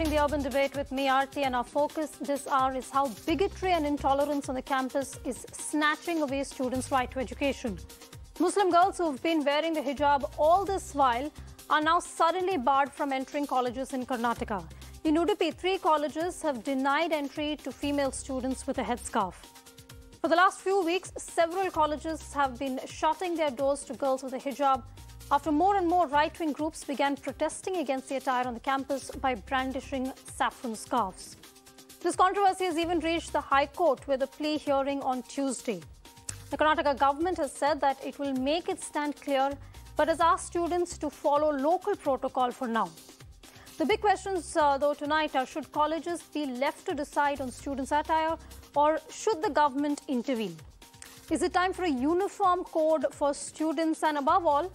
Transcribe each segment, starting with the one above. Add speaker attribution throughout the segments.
Speaker 1: watching the Urban Debate with me, Aarti, and our focus this hour is how bigotry and intolerance on the campus is snatching away students' right to education. Muslim girls who've been wearing the hijab all this while are now suddenly barred from entering colleges in Karnataka. In Udupi, 3 colleges have denied entry to female students with a headscarf. For the last few weeks, several colleges have been shutting their doors to girls with a hijab after more and more right-wing groups began protesting against the attire on the campus by brandishing saffron scarves. This controversy has even reached the High Court with a plea hearing on Tuesday. The Karnataka government has said that it will make its stand clear, but has asked students to follow local protocol for now. The big questions, though, tonight are: should colleges be left to decide on students' attire, or should the government intervene? Is it time for a uniform code for students? And above all,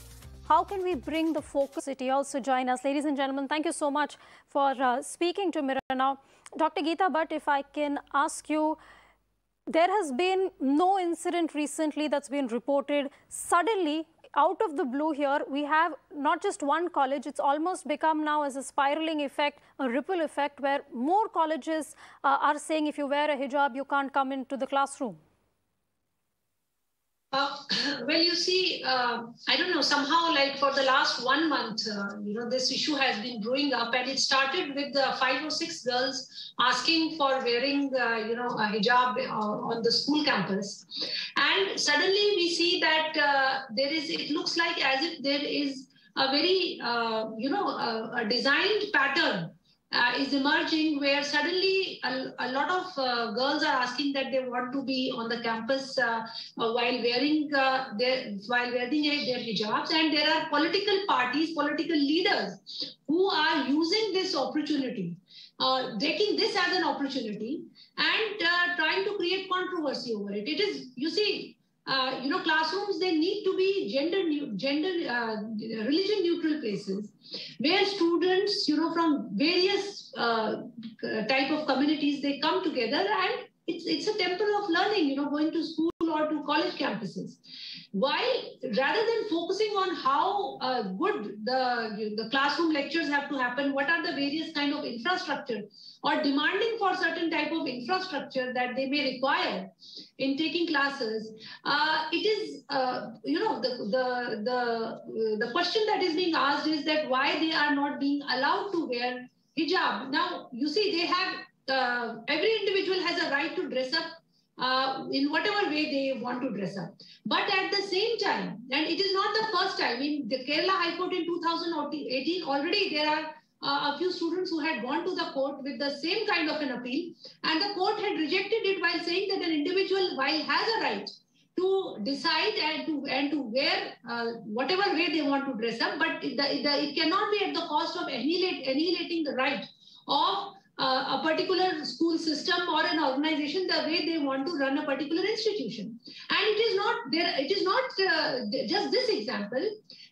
Speaker 1: how can we bring the focus city also join us? Ladies and gentlemen, thank you so much for speaking to Mirror now. Dr. Geeta Bhatt, if I can ask you, there has been no incident recently that's been reported. Suddenly, out of the blue here, we have not just one college, it's almost become now as a spiraling effect, a ripple effect, where more colleges are saying if you wear a hijab, you can't come into the classroom.
Speaker 2: Well, you see, I don't know, somehow like for the last 1 month, this issue has been brewing up, and it started with 5 or 6 girls asking for wearing, a hijab on the school campus. And suddenly we see that it looks like as if there is a very, a designed pattern is emerging, where suddenly a lot of girls are asking that they want to be on the campus while wearing their hijabs, and there are political parties, political leaders who are using this opportunity, taking this as an opportunity and trying to create controversy over it. It is, you see, classrooms, they need to be religion neutral places where students, from various type of communities, they come together, and it's a temple of learning, going to school or to college campuses. While rather than focusing on how good the classroom lectures have to happen, what are the various kind of infrastructure, or demanding for certain type of infrastructure that they may require in taking classes, it is, the question that is being asked is that why they are not being allowed to wear hijab. Now, you see, they have, every individual has a right to dress up in whatever way they want to dress up. But at the same time, and it is not the first time, in the Kerala High Court in 2018, already there are a few students who had gone to the court with the same kind of an appeal, and the court had rejected it while saying that an individual, while has a right to decide and to wear whatever way they want to dress up, but it cannot be at the cost of annihilating the right of a particular school system or an organization the way they want to run a particular institution. And it is not there. It is not just this example.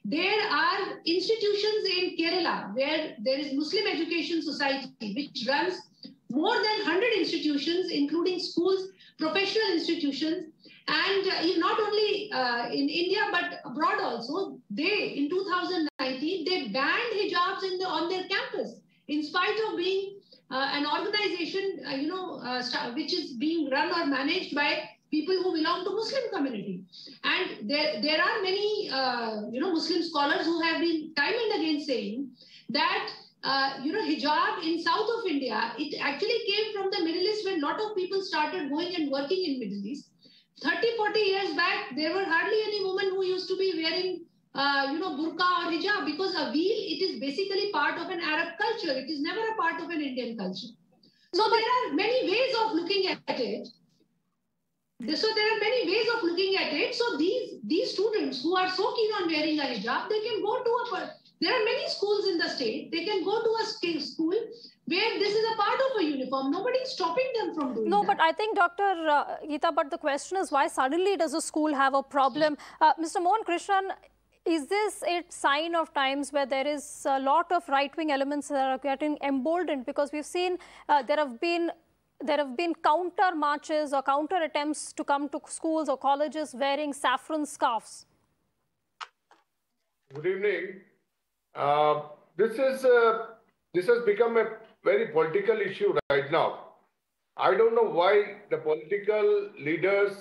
Speaker 2: There are institutions in Kerala where there is Muslim Education Society, which runs more than 100 institutions, including schools, professional institutions, and not only in India but abroad also. They, in 2019, they banned hijabs on their campus, in spite of being an organization, which is being run or managed by people who belong to Muslim community. And there are many, Muslim scholars who have been time and again saying that, hijab in south of India, it actually came from the Middle East, when a lot of people started going and working in Middle East. 30, 40 years back, there were hardly any woman who used to be wearing burqa or hijab, because a veil, it is basically part of an Arab culture. It is never a part of an Indian culture. So there are many ways of looking at it. So these students who are so keen on wearing a hijab, they can go to there are many schools in the state. They can go to a school where this is a part of a uniform. Nobody is stopping them from doing that.
Speaker 1: No, but I think, Dr. Geeta, but the question is, why suddenly does a school have a problem? Mr. Mohan Krishna, is this a sign of times where there is a lot of right-wing elements that are getting emboldened? Because we've seen there have been counter marches or counter attempts to come to schools or colleges wearing saffron scarves.
Speaker 3: Good evening. This has become a very political issue right now. I don't know why the political leaders,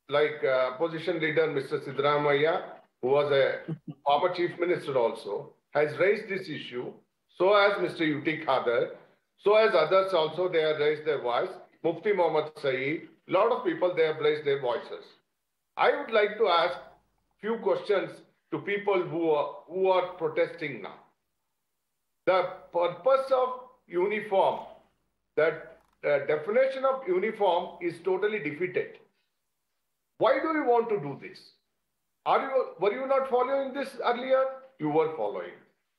Speaker 3: like opposition leader Mr. Siddaramaiah, who was a former chief minister also, has raised this issue. So has Mr. UT Khader. So as others also, they have raised their voice. Mufti Muhammad Saeed, a lot of people, they have raised their voices. I would like to ask few questions to people who are protesting now. The purpose of uniform, that definition of uniform is totally defeated. Why do you want to do this? Were you not following this earlier? You were following.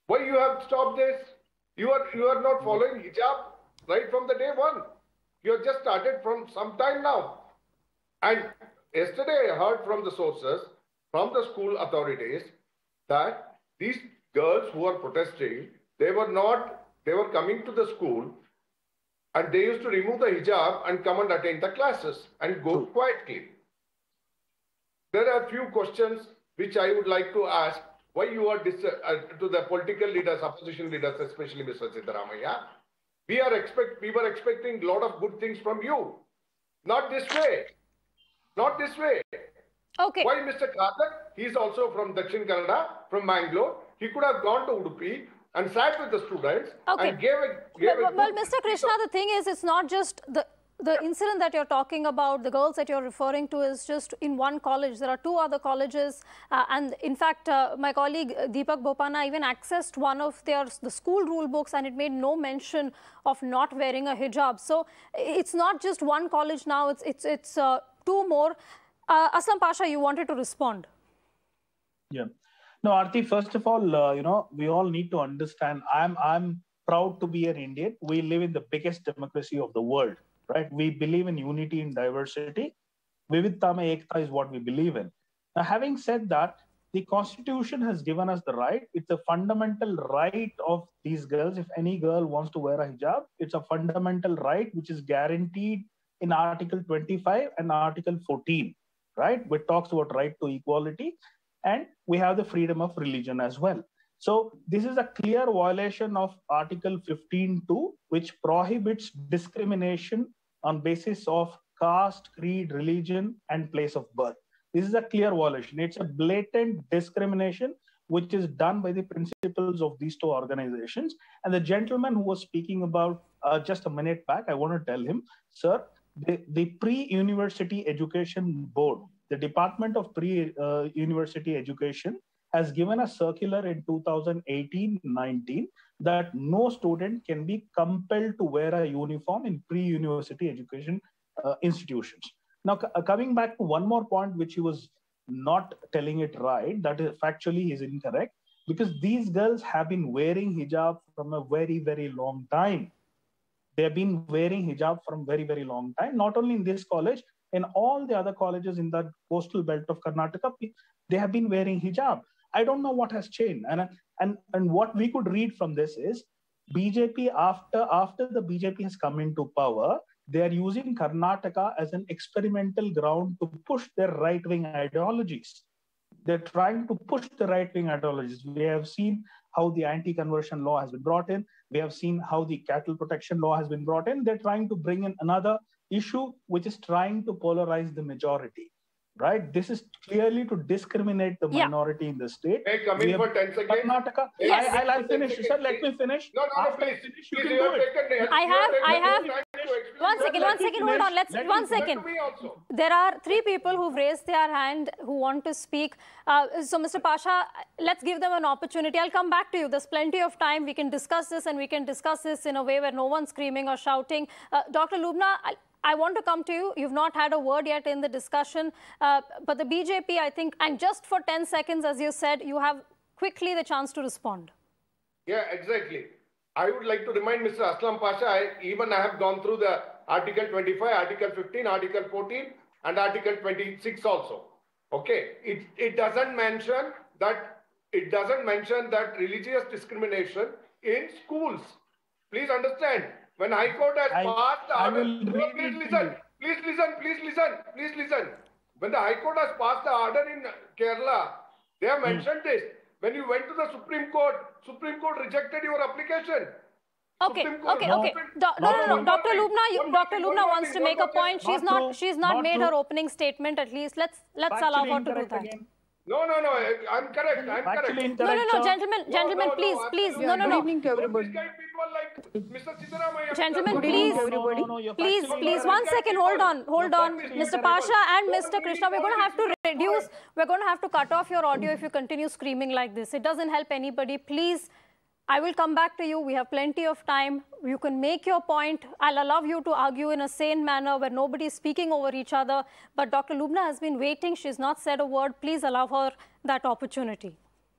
Speaker 3: Why you have stopped this? You are not following hijab right from the day one. You have just started from some time now. And yesterday I heard from the sources, from the school authorities, that these girls who are protesting, they were coming to the school and they used to remove the hijab and come and attend the classes and go quietly. There are a few questions which I would like to ask. Why you are to the political leaders, opposition leaders, especially Mr. Siddaramaiah. We were expecting a lot of good things from you. Not this way. Not this way.
Speaker 1: Okay.
Speaker 3: Why Mr. Khader? He's also from Dakshin Kannada, from Bangalore. He could have gone to Udupi and sat with the students and gave
Speaker 1: Well, Mr. Krishna, the thing is, it's not just the incident that you're talking about, the girls that you're referring to is just in one college. There are two other colleges. And in fact, my colleague Deepak Bopana even accessed one of the school rule books and it made no mention of not wearing a hijab. So it's not just one college now, it's two more. Aslam Pasha, you wanted to respond.
Speaker 4: Yeah. No, Aarti, first of all, we all need to understand, I'm proud to be an Indian. We live in the biggest democracy of the world. Right? We believe in unity and diversity. Vividtame Ekta is what we believe in. Now, having said that, the Constitution has given us the right. It's a fundamental right of these girls. If any girl wants to wear a hijab, it's a fundamental right which is guaranteed in Article 25 and Article 14, right? Which talks about right to equality. And we have the freedom of religion as well. So this is a clear violation of Article 15(2), which prohibits discrimination on basis of caste, creed, religion, and place of birth. This is a clear violation. It's a blatant discrimination which is done by the principals of these two organizations. And the gentleman who was speaking about just a minute back, I want to tell him, sir, the Pre-University Education Board, the Department of Pre-University Education, has given a circular in 2018-19 that no student can be compelled to wear a uniform in pre-university education institutions. Now, coming back to one more point, which he was not telling it right, that is factually is incorrect, because these girls have been wearing hijab from a very, very long time. They have been wearing hijab from very, very long time, not only in this college, in all the other colleges in the coastal belt of Karnataka, they have been wearing hijab. I don't know what has changed. And what we could read from this is BJP, after the BJP has come into power, they are using Karnataka as an experimental ground to push their right-wing ideologies. They're trying to push the right-wing ideologies. We have seen how the anti-conversion law has been brought in. We have seen how the cattle protection law has been brought in. They're trying to bring in another issue, which is trying to polarize the majority. Right? This is clearly to discriminate the minority in the state.
Speaker 3: Hey, come in for 10 seconds.
Speaker 4: Karnataka.
Speaker 1: Yes.
Speaker 4: I'll finish. Sir, let me finish.
Speaker 3: No, please.
Speaker 4: Finish, you can do it.
Speaker 1: I have. One second, hold on. One second. There are three people who've raised their hand who want to speak. So, Mr. Pasha, let's give them an opportunity. I'll come back to you. There's plenty of time. We can discuss this and we can discuss this in a way where no one's screaming or shouting. Dr. Lubhna, I want to come to you. You've not had a word yet in the discussion, but the BJP, I think, and just for 10 seconds, as you said, you have quickly the chance to respond.
Speaker 3: Yeah, exactly. I would like to remind Mr. Aslam Pasha, I have gone through the Article 25, Article 15, Article 14, and Article 26 also. Okay, it doesn't mention that religious discrimination in schools. Please understand. When High Court has passed the order, please listen. When the High Court has passed the order in Kerala, they have mentioned this. When you went to the Supreme Court rejected your application.
Speaker 1: Okay.
Speaker 3: Supreme Court
Speaker 1: Okay.
Speaker 3: no,
Speaker 1: No. Dr. Lubhna wants to make a point. She's not made her opening statement. At least let's allow her to do that.
Speaker 3: Again. No. I'm correct.
Speaker 1: No. Gentlemen, please. No.
Speaker 5: Good evening to everybody.
Speaker 3: People like Mr. Siddaramaiah.
Speaker 1: Gentlemen, please. 1 second. Hold on. Mr. Pasha and Mr. Krishna, we're going to have to reduce. We're going to have to cut off your audio if you continue screaming like this. It doesn't help anybody. Please. I will come back to you. We have plenty of time. You can make your point. I'll allow you to argue in a sane manner where nobody is speaking over each other. But Dr. Lubhna has been waiting. She's not said a word. Please allow her that opportunity.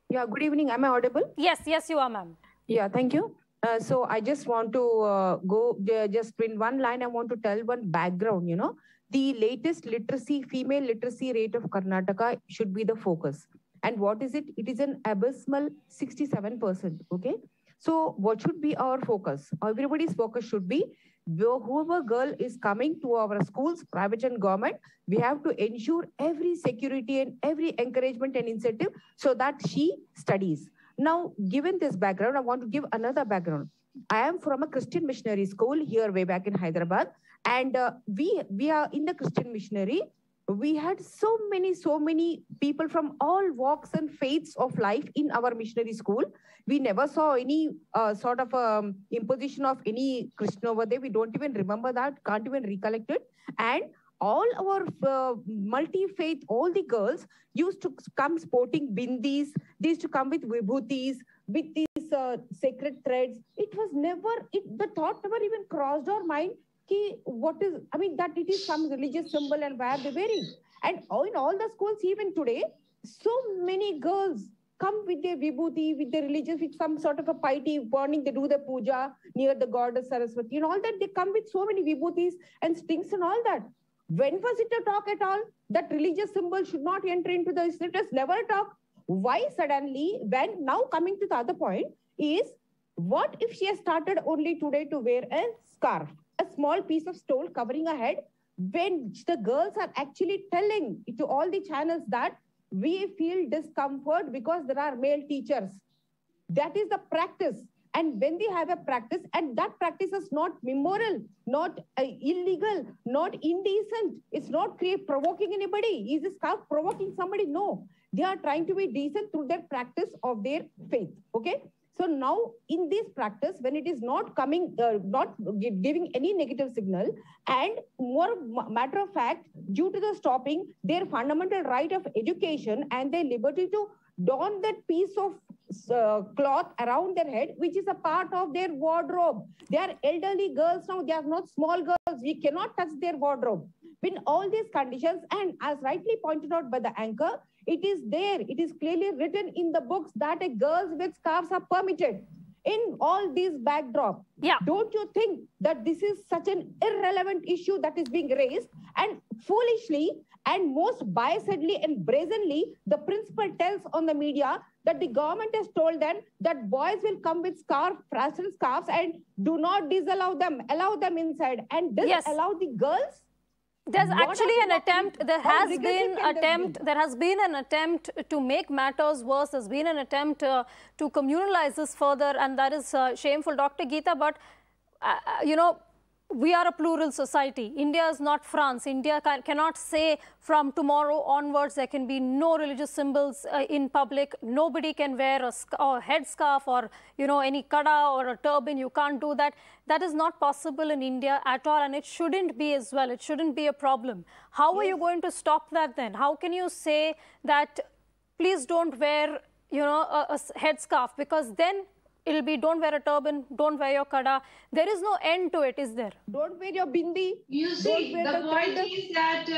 Speaker 5: Yeah, good evening. Am I audible?
Speaker 1: Yes, you are, ma'am.
Speaker 5: Yeah, thank you. So I just want to just in one line, I want to tell one background, The latest female literacy rate of Karnataka should be the focus. And what is it? It is an abysmal 67%, okay? So what should be our focus? Everybody's focus should be, whoever girl is coming to our schools, private and government, we have to ensure every security and every encouragement and incentive so that she studies. Now, given this background, I want to give another background. I am from a Christian missionary school here way back in Hyderabad. And we are in the Christian missionary. We had so many people from all walks and faiths of life in our missionary school. We never saw any sort of imposition of any Christian over there. We don't even remember that, can't even recollect it. And all our multi-faith, all the girls used to come sporting bindis. They used to come with vibhutis, with these sacred threads. It was never, the thought never even crossed our mind that it is some religious symbol and where they're wearing. And in all the schools, even today, so many girls come with their vibhuti, with their religious, with some sort of a piety, burning, they do the puja near the goddess Sarwat, all that. They come with so many vibhutis and strings and all that. When was it a talk at all? That religious symbol should not enter into the, it was never a talk. Why suddenly, when now coming to the other point is, what if she has started only today to wear a scarf? A small piece of stole covering her head, when the girls are actually telling to all the channels that we feel discomfort because there are male teachers. That is the practice. And when they have a practice, and that practice is not immoral, not illegal, not indecent, it's not provoking anybody. Is the scarf provoking somebody? No. They are trying to be decent through their practice of their faith. Okay? So now in this practice, when it is not coming, not giving any negative signal, and more matter of fact, due to the stopping their fundamental right of education and their liberty to don that piece of cloth around their head, which is a part of their wardrobe. They are elderly girls now, they are not small girls. We cannot touch their wardrobe. In all these conditions, and as rightly pointed out by the anchor, it is there. It is clearly written in the books that girls with scarves are permitted. In all these backdrop, don't you think that this is such an irrelevant issue that is being raised? And foolishly and most biasedly and brazenly, the principal tells on the media that the government has told them that boys will come with scarves and do not disallow them, allow them inside, and disallow the girls.
Speaker 1: There's actually an attempt, there has been an attempt to make matters worse. There's been an attempt to communalize this further, and that is shameful. Dr. Geeta Bhatt, we are a plural society. India is not France. India cannot say from tomorrow onwards there can be no religious symbols in public. Nobody can wear a headscarf or any kada or a turban. You can't do that. That is not possible in India at all, and it shouldn't be as well. It shouldn't be a problem. How are you going to stop that then? How can you say that please don't wear a headscarf, because then it'll be don't wear a turban, don't wear your kada. There is no end to it, is there?
Speaker 5: Don't wear your bindi.
Speaker 2: You see, the point is that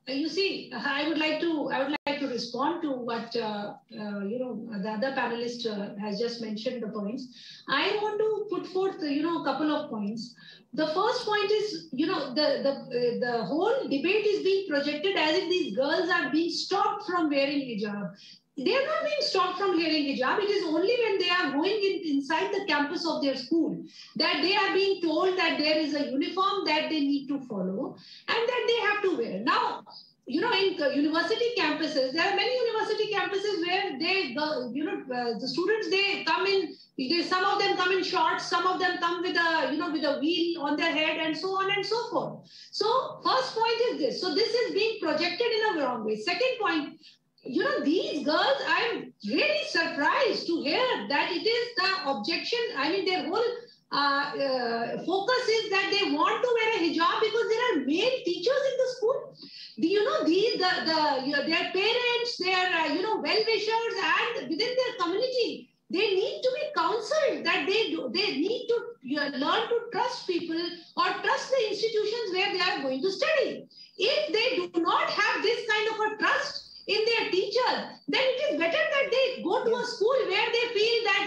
Speaker 2: I would like to respond to what the other panelist has just mentioned the points. I want to put forth a couple of points. The first point is the whole debate is being projected as if these girls are being stopped from wearing hijab. They are not being stopped from wearing hijab. It is only when they are going inside the campus of their school that they are being told that there is a uniform that they need to follow and that they have to wear. Now, in university campuses, there are many university campuses where the students, they come in, some of them come in shorts, some of them come with a wheel on their head and so on and so forth. So first point is this. So this is being projected in a wrong way. Second point, these girls, I'm really surprised to hear that it is the objection. I mean, their whole focus is that they want to wear a hijab because there are male teachers in the school. Their parents, their well-wishers, and within their community, they need to be counseled that they need to learn to trust people or trust the institutions where they are going to study. If they do not have this kind of a trust in their teacher, then it is better that they go to a school where they feel that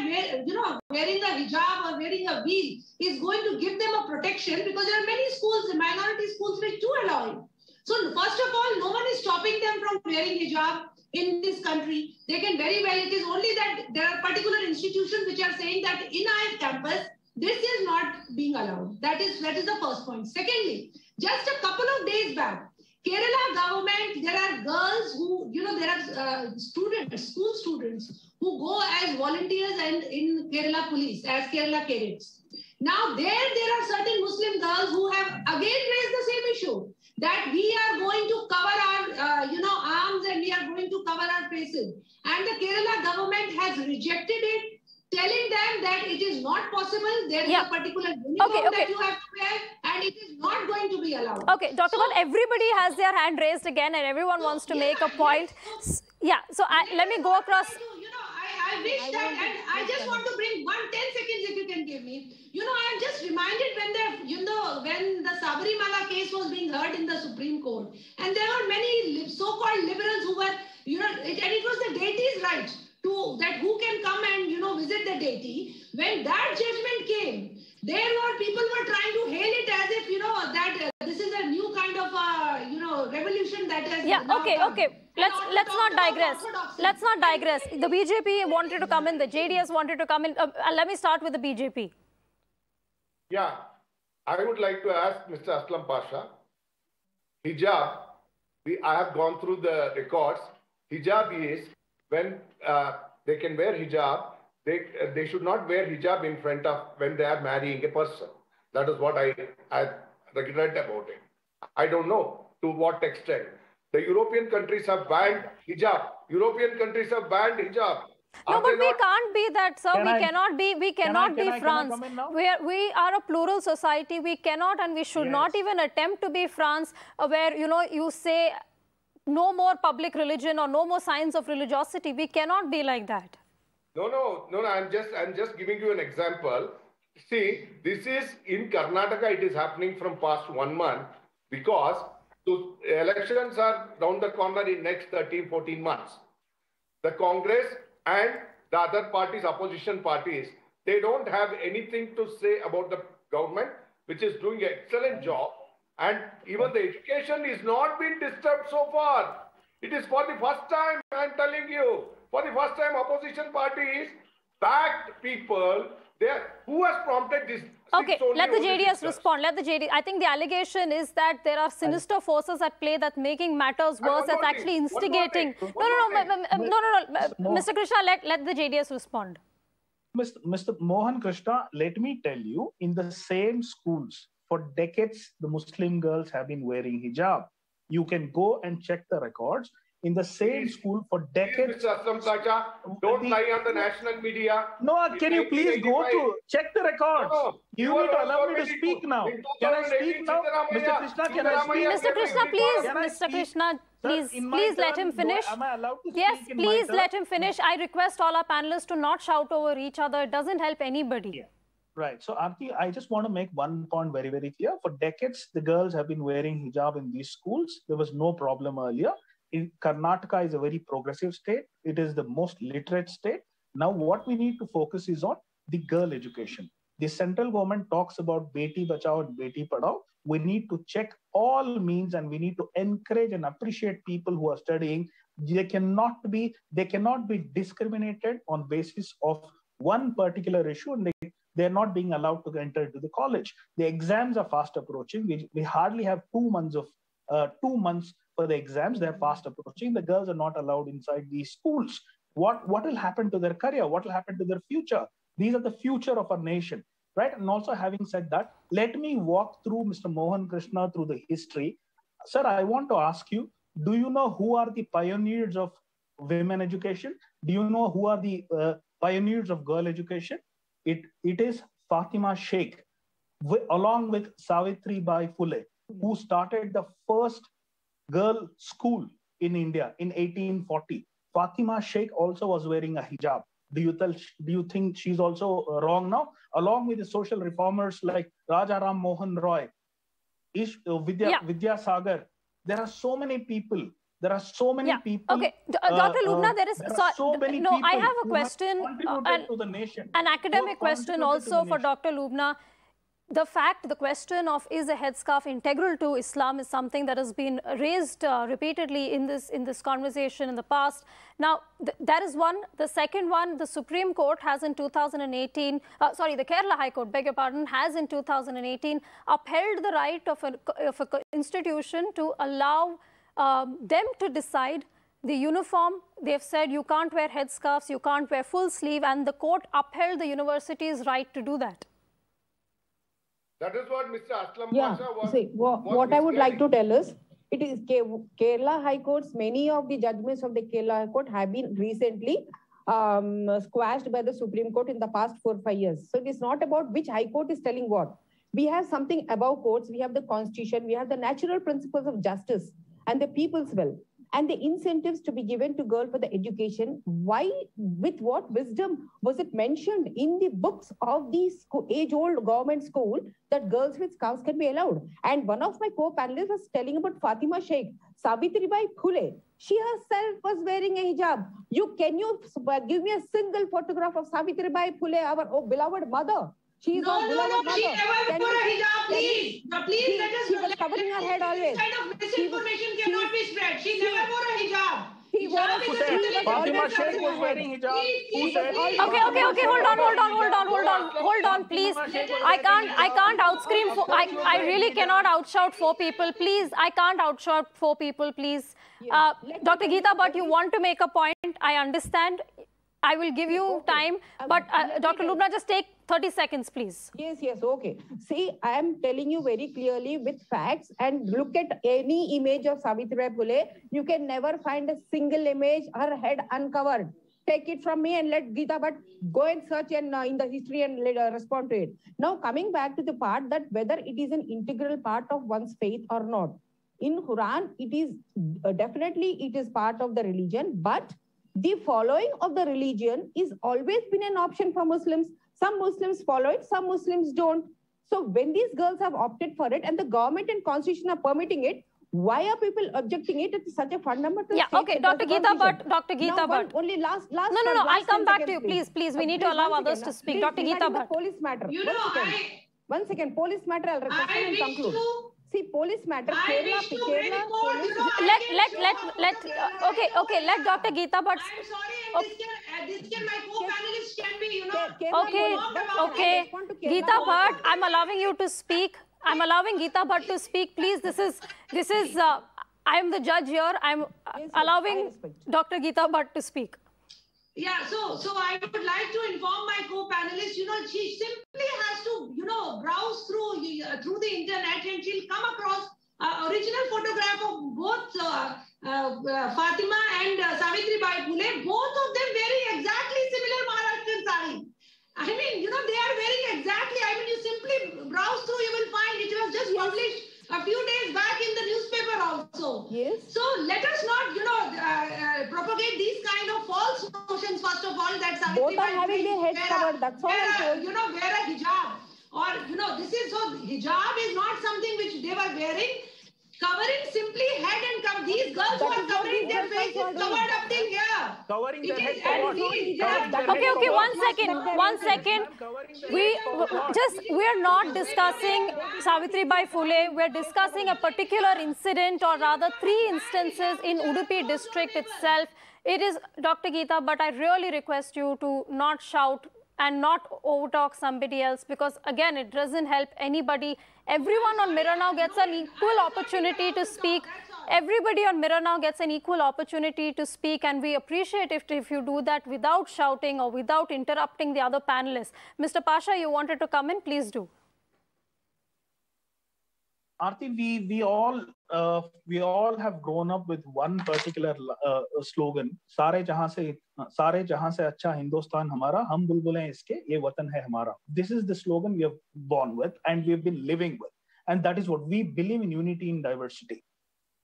Speaker 2: wearing a hijab or wearing a veil is going to give them a protection, because there are many schools, minority schools, which do allow it. So first of all, no one is stopping them from wearing hijab in this country. They can very well, it is only that there are particular institutions which are saying that in our campus, this is not being allowed. That is the first point. Secondly, just a couple of days back, Kerala government, there are girls who, there are school students who go as volunteers and in Kerala police, as Kerala cadets. Now there are certain Muslim girls who have again raised the same issue, that we are going to cover our, arms, and we are going to cover our faces. And the Kerala government has rejected it, telling them that it is not possible. There is a particular uniform that you have to wear, and it is not going to be allowed.
Speaker 1: Okay, Dr. Bhatt, everybody has their hand raised again, and everyone wants to make a point. So let me go across.
Speaker 2: I wish that, and I just want to bring 10 seconds if you can give me. I am just reminded when the Sabarimala case was being heard in the Supreme Court, and there were many so-called liberals who were, and it was the deity's right that who can come and visit the deity. When that judgment came, people were trying to hail it as if that this is a new kind of revolution that has
Speaker 1: okay. Let's not digress. Let's not digress. The BJP wanted to come in. The JDS wanted to come in. Let me start with the BJP.
Speaker 3: Yeah, I would like to ask Mr. Aslam Pasha. Hijab, I have gone through the records. Hijab is when they can wear hijab, they should not wear hijab in front of when they are marrying a person. That is what I regret about it. I don't know to what extent. The European countries have banned hijab. European countries have banned hijab.
Speaker 1: No, but we can't be that, sir. We cannot be France. We are a plural society. We cannot and we should not even attempt to be France, where you say no more public religion or no more signs of religiosity. We cannot be like that.
Speaker 3: No. I'm just giving you an example. See, this is in Karnataka. It is happening from past 1 month, because elections are round the corner in next 13, 14 months. The Congress and the other parties, opposition parties, they don't have anything to say about the government, which is doing an excellent job. And even the education is not been disturbed so far. It is for the first time, I'm telling you, for the first time, opposition parties backed people there. Who has prompted this?
Speaker 1: Okay, let the JDS respond. I think the allegation is that there are sinister forces at play that making matters worse, that's actually instigating. No. Mr. Krishna, let the JDS respond.
Speaker 4: Mr. Mohan Krishna, let me tell you, in the same schools, for decades, the Muslim girls have been wearing hijab. You can go and check the records. In the same school for decades.
Speaker 3: Mr. Aslam Pasha, don't lie on the national media.
Speaker 4: No, can you please go to check the records? You need to allow me to speak now. Can I speak now? Mr. Krishna, can I speak?
Speaker 1: Mr. Krishna, please. Mr. Krishna, please let him finish.
Speaker 4: Am I allowed to
Speaker 1: yes,
Speaker 4: speak
Speaker 1: please let him finish. I request all our panelists to not shout over each other. It doesn't help anybody.
Speaker 4: Yeah. Right. So, Aarti, I just want to make one point very, very clear. For decades, the girls have been wearing hijab in these schools. There was no problem earlier. Karnataka is a very progressive state. It is the most literate state. Now, what we need to focus is on the girl education. The central government talks about Beti Bachao and Beti Padhao. We need to check all means, and we need to encourage and appreciate people who are studying. They cannot be discriminated on basis of one particular issue, and they're not being allowed to enter into the college. The exams are fast approaching. We hardly have 2 months for the exams. They're fast approaching. The girls are not allowed inside these schools. What will happen to their career? What will happen to their future? These are the future of our nation, right? And also, having said that, let me walk through Mr. Mohan Krishna through the history. Sir, I want to ask you, do you know who are the pioneers of women education? Do you know who are the pioneers of girl education? It is Fatima Sheikh, along with Savitri Bai Phule, who started the first girl school in India in 1840. Fatima Sheikh also was wearing a hijab. Do you think she's also wrong now? Along with the social reformers like Rajaram Mohan Roy, Vidya Sagar, there are so many people. There are so many people.
Speaker 1: Okay, Dr. Lubhna, there is
Speaker 4: so many
Speaker 1: no.
Speaker 4: people
Speaker 1: I have a question,
Speaker 4: to the nation,
Speaker 1: an academic question also for Dr. Lubhna. The question of is a headscarf integral to Islam is something that has been raised repeatedly in this conversation in the past. Now, that is one. The second one, the Supreme Court has in 2018, the Kerala High Court, beg your pardon, has in 2018 upheld the right of an institution to allow them to decide the uniform. They've said you can't wear headscarves, you can't wear full sleeve, and the court upheld the university's right to do that.
Speaker 3: That is what Mr. Aslam Pasha was.
Speaker 5: See, what I would like to tell is, it is Kerala High Courts, many of the judgments of the Kerala High Court have been recently squashed by the Supreme Court in the past 4 or 5 years. So it is not about which High Court is telling what. We have something above courts, we have the Constitution, we have the natural principles of justice and the people's will, and the incentives to be given to girls for the education. Why, with what wisdom was it mentioned in the books of the age-old government school that girls with scarves can be allowed? And one of my co-panelists was telling about Fatima Sheikh, Savitribai Phule. She herself was wearing a hijab. Can you give me a single photograph of Savitribai Phule, our beloved mother? She is
Speaker 2: no, she never wore a hijab, please. Please let us
Speaker 5: She was covering her head always.
Speaker 2: This kind of misinformation cannot be spread. She never wore a hijab.
Speaker 4: Fatima Sheikh was wearing hijab. Who said?
Speaker 1: Okay. Hold on, please. I can't outscream. I really cannot outshout 4 people. Please, I can't outshout 4 people. Please, Dr. Geeta Bhatt, you want to make a point? I understand. I will give you time, but Dr. Lubhna, just take 30 seconds, please.
Speaker 5: Yes, okay. See, I am telling you very clearly with facts, and look at any image of Savitribai Phule. You can never find a single image, her head uncovered. Take it from me and let Geeta Bhatt go and search in the history and respond to it. Now, coming back to the part that whether it is an integral part of one's faith or not. In Quran, it is definitely it is part of the religion, but the following of the religion is always been an option for Muslims. Some Muslims follow it, some Muslims don't. So when these girls have opted for it and the government and constitution are permitting it, why are people objecting it? It's such a fundamental
Speaker 1: okay, Dr. Geeta Bhatt,
Speaker 5: Only last
Speaker 1: No, I'll come back to you, please. We need to allow others to speak. Dr. Geeta Bhatt.
Speaker 5: Police matter. One second, police matter, I'll and conclude. See, police matter.
Speaker 1: Let Dr. Geeta Bhatt.
Speaker 2: I'm sorry, my co-panelists can be,
Speaker 1: Okay. Geeta Bhatt, I'm allowing you to speak. I'm allowing Geeta Bhatt to speak. Please, this is. I am the judge here. I'm allowing Dr. Geeta Bhatt to speak.
Speaker 2: Yeah, so I would like to inform my co-panelists, she simply has to, browse through the internet and she'll come across original photograph of both Fatima and Savitribai Phule, both of them wearing exactly similar Maharashtrian sari. I mean, they are wearing exactly, you simply browse through, you will find it was just published a few days back in the newspaper also.
Speaker 5: Yes.
Speaker 2: So let us not, propagate these kind of false notions, first of all, that
Speaker 5: both are having their heads covered, that's all I told.
Speaker 2: Wear a hijab. Or, this is, so hijab is not something which they were wearing. Covering simply head and cover. These girls who are covering their faces covered up till here.
Speaker 4: Covering their head for
Speaker 1: Okay, one second. We are not discussing Savitribai Phule. We are discussing a particular incident, or rather 3 instances in Udupi district itself. It is, Dr. Geeta, but I really request you to not shout and not overtalk somebody else, because again, it doesn't help anybody. Everyone on Mirror Now gets an equal opportunity to speak. Everybody on Mirror Now gets an equal opportunity to speak, and we appreciate if you do that without shouting or without interrupting the other panelists. Mr. Pasha, you wanted to come in? Please do.
Speaker 4: Aarti, we all have grown up with one particular slogan. सारे जहां से अच्छा हिंदुस्तान हमारा, हम बुलबुलें इसके, ये वतन है हमारा. This is the slogan we have born with and we have been living with, and that is what we believe in: unity in diversity.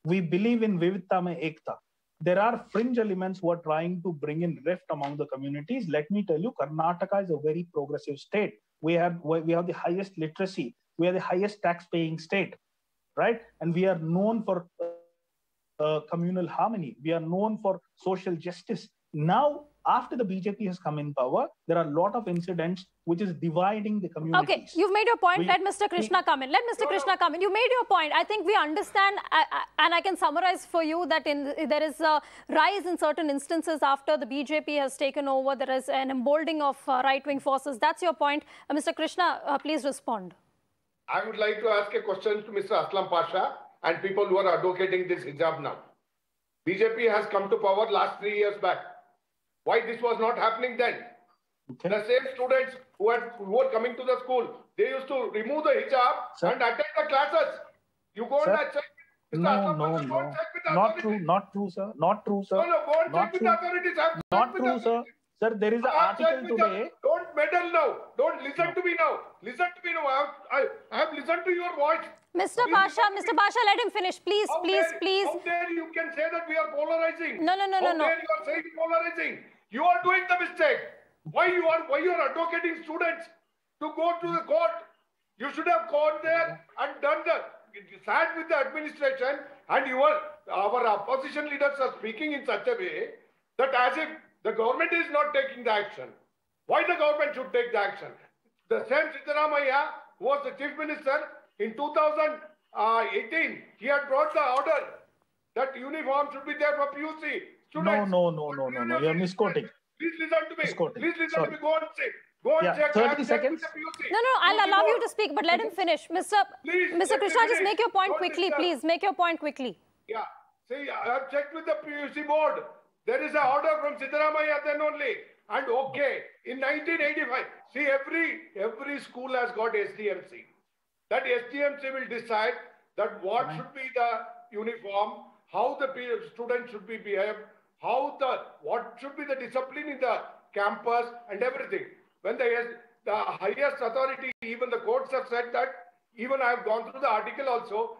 Speaker 4: We believe in vividta mein ekta. There are fringe elements who are trying to bring in rift among the communities. Let me tell you, Karnataka is a very progressive state. We have the highest literacy. We are the highest tax-paying state, right? And we are known for communal harmony. We are known for social justice. Now, after the BJP has come in power, there are a lot of incidents which is dividing the communities.
Speaker 1: Okay, you've made your point. Let Mr. Krishna come in. Let Mr. Krishna come in. You made your point. I think we understand, and I can summarize for you that there is a rise in certain instances after the BJP has taken over. There is an emboldening of right-wing forces. That's your point. Mr. Krishna, please respond.
Speaker 3: I would like to ask a question to Mr. Aslam Pasha and people who are advocating this hijab now. BJP has come to power last 3 years back. Why this was not happening then? Okay. The same students who were coming to the school, they used to remove the hijab and attend the classes. You go and check.
Speaker 4: Not true, sir. Not true, sir.
Speaker 3: No, go and check with the authorities.
Speaker 4: Not true, sir. Sir, there is an article today.
Speaker 3: Don't meddle now. Don't listen to me now. Listen to me now. I have listened to your voice.
Speaker 1: Mr. Pasha, let him finish. Please.
Speaker 3: How dare you can say that we are polarizing?
Speaker 1: No.
Speaker 3: How dare you are saying polarizing? You are doing the mistake. Why you are advocating students to go to the court? You should have gone there and sat with the administration, and our opposition leaders are speaking in such a way that as if the government is not taking the action. Why the government should take the action? The same Siddaramaiah, who was the chief minister in 2018, he had brought the order that uniform should be there for PUC students.
Speaker 4: No. You are misquoting.
Speaker 3: Please listen to me. Please listen to me. Go and check. Go and check.
Speaker 4: 30 seconds.
Speaker 1: No, I'll allow you to speak, but let him finish. Mr. Krishna, just make your point quickly, please. Make your point quickly.
Speaker 3: Yeah. See, I have checked with the PUC board. There is an order from Siddaramaiah then only. And okay, in 1985, see, every school has got SDMC. That SDMC will decide that what should be the uniform, how the students should be behaved, what should be the discipline in the campus and everything. When the highest authority, even the courts have said that, even I have gone through the article also,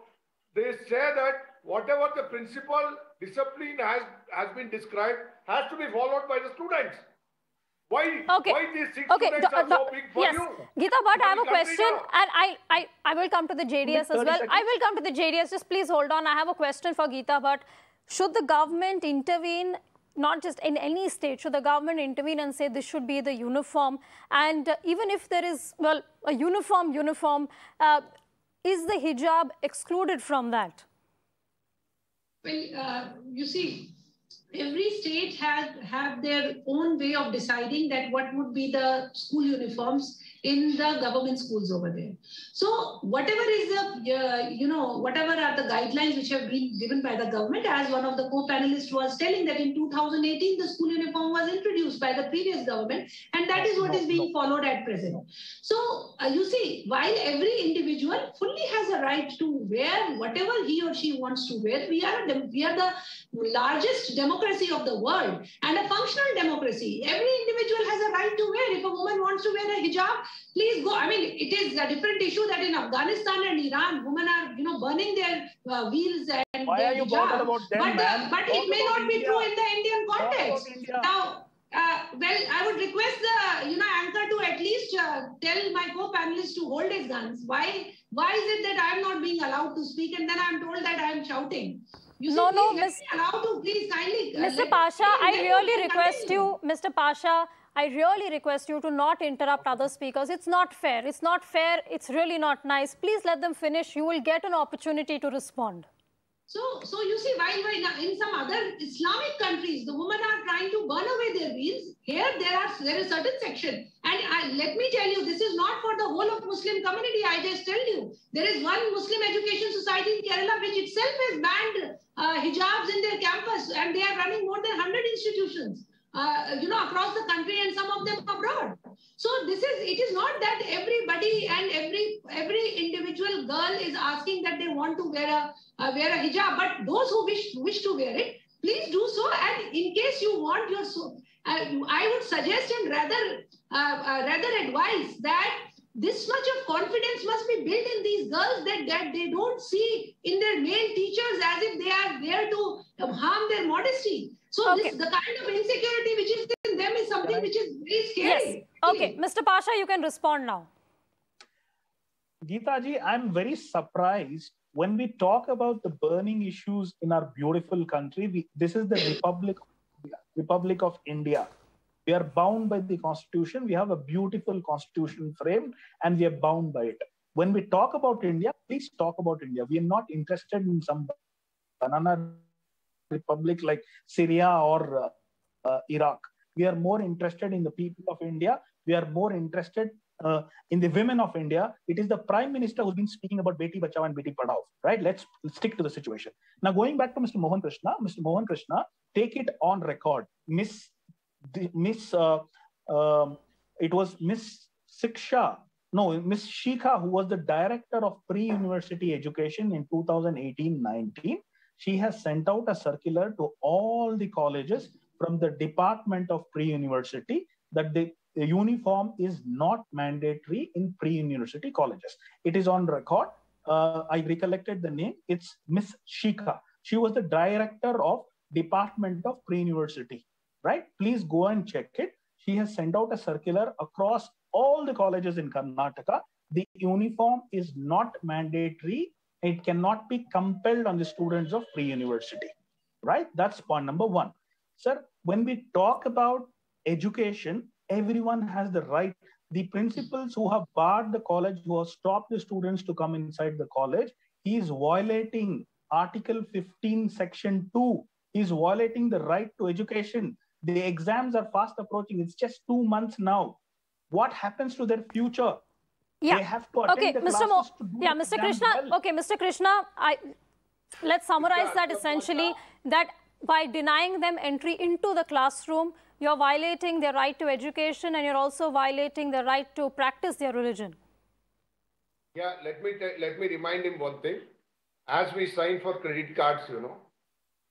Speaker 3: they say that whatever the principal discipline has been described has to be followed by the students. Why these 6 students are so big for you?
Speaker 1: Geeta Bhatt, I have a question, and I will come to the JDS as well. I will come to the JDS. Just please hold on. I have a question for Geeta Bhatt. Should the government intervene, not just in any state, should the government intervene and say this should be the uniform? And even if there is, well, a uniform, is the hijab excluded from that?
Speaker 2: Well, you see, every state have their own way of deciding that what would be the school uniforms in the government schools over there. So whatever is the, whatever are the guidelines which have been given by the government, as one of the co-panelists was telling that in 2018, the school uniform was introduced by the previous government, and that is what is being followed at present. So you see, while every individual fully has a right to wear whatever he or she wants to wear, we are the largest democracy of the world and a functional democracy. Every individual has a right to wear. If a woman wants to wear a hijab, please go. I mean, it is a different issue that in Afghanistan and Iran, women are, burning their wheels and
Speaker 4: why
Speaker 2: their
Speaker 4: are you
Speaker 2: hijab.
Speaker 4: about them,
Speaker 2: But it may not be true in the Indian context. Now, well, I would request the anchor to at least tell my co-panelists to hold his guns. Why is it that I'm not being allowed to speak and then I'm told that I'm shouting? Please kindly.
Speaker 1: Mr. Pasha, I really request you, Mr. Pasha, I really request you to not interrupt other speakers. It's not fair. It's not fair. It's really not nice. Please let them finish. You will get an opportunity to respond.
Speaker 2: So you see, while in some other Islamic countries, the women are trying to burn away their wheels. Here, there is a certain section. And let me tell you, this is not for the whole of Muslim community. I just tell you, there is one Muslim education society in Kerala which itself has banned hijabs in their campus, and they are running more than 100 institutions, across the country, and some of them abroad. So it is not that everybody and every individual girl is asking that they want to wear a hijab, but those who wish to wear it, please do so. And in case you want I would suggest and rather advise that this much of confidence must be built in these girls that they don't see in their male teachers as if they are there to harm their modesty. So
Speaker 1: okay.
Speaker 2: The kind of insecurity which is in them is something which is very scary.
Speaker 1: Yes. Okay, Mr. Pasha, you can respond now.
Speaker 4: Geeta ji, I'm very surprised when we talk about the burning issues in our beautiful country. This is the Republic of India. We are bound by the Constitution. We have a beautiful Constitution framed, and we are bound by it. When we talk about India, please talk about India. We are not interested in some banana republic like Syria or Iraq. We are more interested in the people of India. We are more interested in the women of India. It is the Prime Minister who's been speaking about Beti Bachao and Beti Padhao, right? Let's stick to the situation. Now, going back to Mr. Mohan Krishna, take it on record. It was Miss Shikha, who was the director of pre-university education in 2018-19. She has sent out a circular to all the colleges from the Department of Pre-University that the uniform is not mandatory in pre-university colleges. It is on record. I recollected the name. It's Miss Shikha. She was the director of Department of Pre-University. Right? Please go and check it. She has sent out a circular across all the colleges in Karnataka. The uniform is not mandatory. It cannot be compelled on the students of pre-university. Right? That's point number one. Sir, when we talk about education, everyone has the right. The principals who have barred the college, who have stopped the students to come inside the college, he is violating Article 15, Section 2. He is violating the right to education. The exams are fast approaching. It's just 2 months now. What happens to their future?
Speaker 1: Yeah.
Speaker 4: They have to attend the classes to do
Speaker 1: Mr. Krishna. Well. Okay, Mr. Krishna, let's summarize that essentially, that by denying them entry into the classroom, you're violating their right to education, and you're also violating their right to practice their religion.
Speaker 3: Yeah, let me remind him one thing. As we sign for credit cards,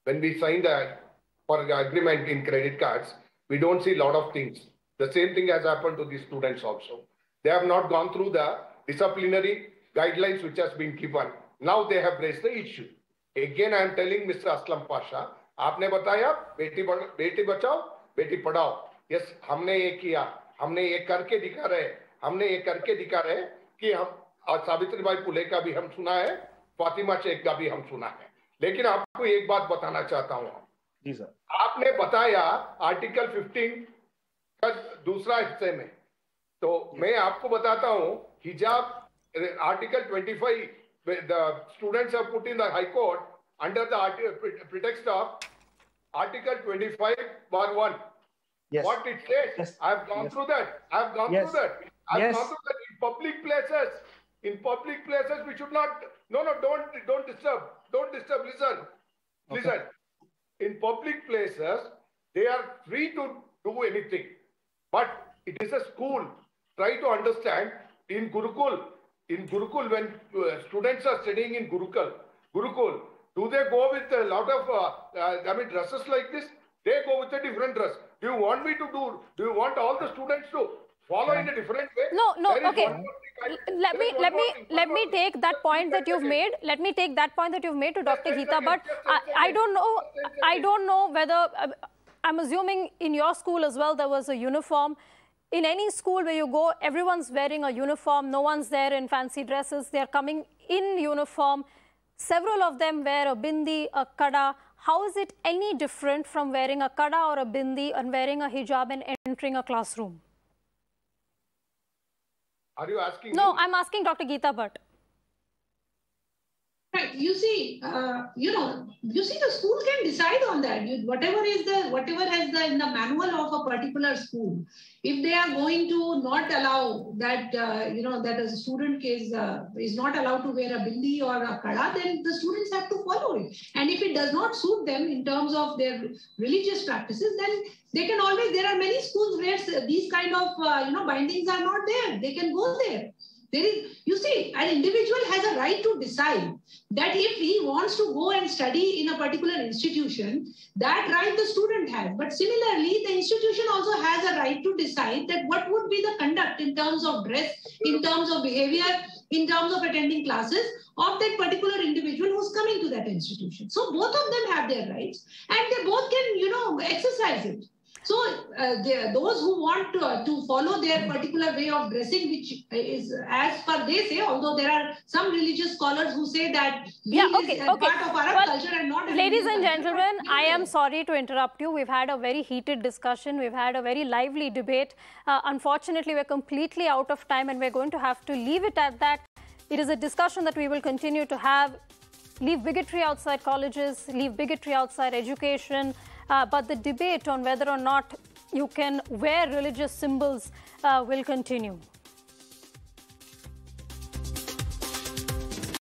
Speaker 3: when we sign that for agreement in credit cards, we don't see a lot of things. The same thing has happened to the students also. They have not gone through the disciplinary guidelines which has been given. Now they have raised the issue. Again, I am telling Mr. Aslam Pasha, आपने बताया Beti Bachao, Beti Padhao. Yes, हमने ये किया, हमने ये करके दिखा रहे कि हम सावित्रीबाई फुले का भी हम सुना है, फातिमा शेख का भी हम सुना है. लेकिन आपको एक बात बताना चाहता हूँ.
Speaker 4: जी सर.
Speaker 3: आपने बताया आर्टिकल 15 का दूसरा हिस्से में, तो मैं आपको बताता हूँ हिजाब article 25 the students have put in the High Court under the pretext of Article 25(1). Yes. What it says, yes. I have gone through that. I have gone through that. I have gone through that in public places. In public places, we should not. No, don't disturb. Don't disturb. Listen. Okay. Listen. In public places, they are free to do anything. But it is a school. Try to understand. In Gurukul, when students are studying in Gurukul, do they go with a lot of dresses like this? They go with a different dress. Do you want me to do? Do you want all the students to follow in a different way?
Speaker 1: No. Okay. Let me take that point that you've made. Let me take that point that you've made to Dr. Geeta Bhatt. I don't know whether I'm assuming in your school as well there was a uniform. In any school where you go, everyone's wearing a uniform. No one's there in fancy dresses. They're coming in uniform. Several of them wear a bindi, a kada. How is it any different from wearing a kada or a bindi and wearing a hijab and entering a classroom?
Speaker 3: Are you asking
Speaker 1: No,
Speaker 3: me?
Speaker 1: I'm asking Dr. Geeta Bhatt.
Speaker 2: Right. You see, the school can decide on that. Whatever has in the manual of a particular school, if they are going to not allow that, that a student is not allowed to wear a bindi or a kada, then the students have to follow it. And if it does not suit them in terms of their religious practices, then they can always. There are many schools where these kind of bindings are not there. They can go there. An individual has a right to decide that if he wants to go and study in a particular institution, that right the student has. But similarly, the institution also has a right to decide that what would be the conduct in terms of dress, in terms of behavior, in terms of attending classes of that particular individual who's coming to that institution. So both of them have their rights and they both can, exercise it. So those who want to follow their particular way of dressing, which is as per they say, although there are some religious scholars who say that is part of Arab culture and not.
Speaker 1: Ladies and gentlemen, I am sorry to interrupt you. We've had a very heated discussion. We've had a very lively debate. Unfortunately, we're completely out of time and we're going to have to leave it at that. It is a discussion that we will continue to have. Leave bigotry outside colleges, leave bigotry outside education. But the debate on whether or not you can wear religious symbols will continue.